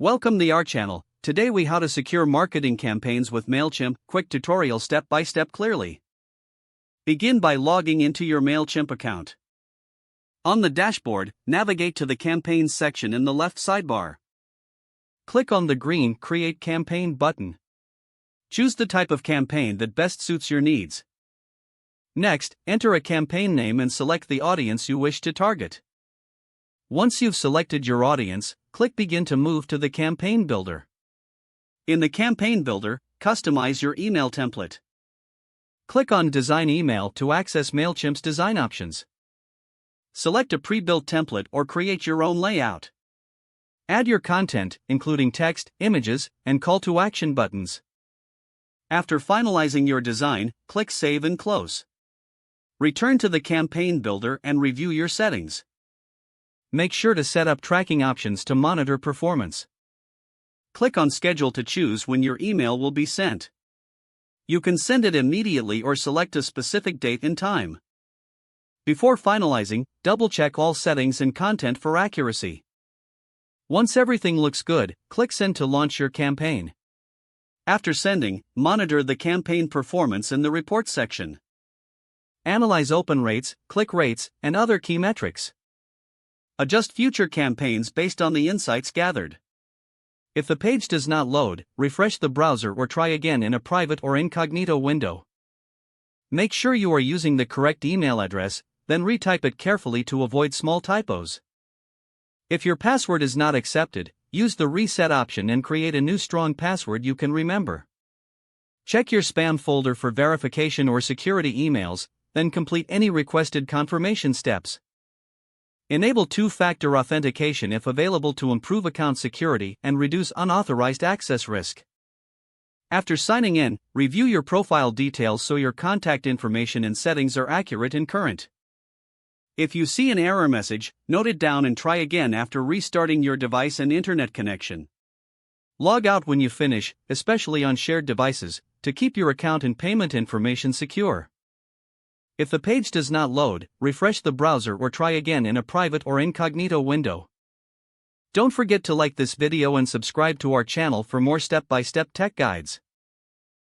Welcome to our channel. Today we how to secure marketing campaigns with Mailchimp. Quick tutorial step by step clearly. Begin by logging into your Mailchimp account. On the dashboard, navigate to the Campaigns section in the left sidebar. Click on the green Create Campaign button. Choose the type of campaign that best suits your needs. Next, enter a campaign name and select the audience you wish to target. Once you've selected your audience, click Begin to move to the Campaign Builder. In the Campaign Builder, customize your email template. Click on Design Email to access Mailchimp's design options. Select a pre-built template or create your own layout. Add your content, including text, images, and call to action buttons. After finalizing your design, click Save and Close. Return to the Campaign Builder and review your settings. Make sure to set up tracking options to monitor performance. Click on Schedule to choose when your email will be sent. You can send it immediately or select a specific date and time. Before finalizing, double-check all settings and content for accuracy. Once everything looks good, click Send to launch your campaign. After sending, monitor the campaign performance in the Report section. Analyze open rates, click rates, and other key metrics. Adjust future campaigns based on the insights gathered. If the page does not load, refresh the browser or try again in a private or incognito window. Make sure you are using the correct email address, then retype it carefully to avoid small typos. If your password is not accepted, use the reset option and create a new strong password you can remember. Check your spam folder for verification or security emails, then complete any requested confirmation steps. Enable two-factor authentication if available to improve account security and reduce unauthorized access risk. After signing in, review your profile details so your contact information and settings are accurate and current. If you see an error message, note it down and try again after restarting your device and internet connection. Log out when you finish, especially on shared devices, to keep your account and payment information secure. If the page does not load, refresh the browser or try again in a private or incognito window. Don't forget to like this video and subscribe to our channel for more step-by-step tech guides.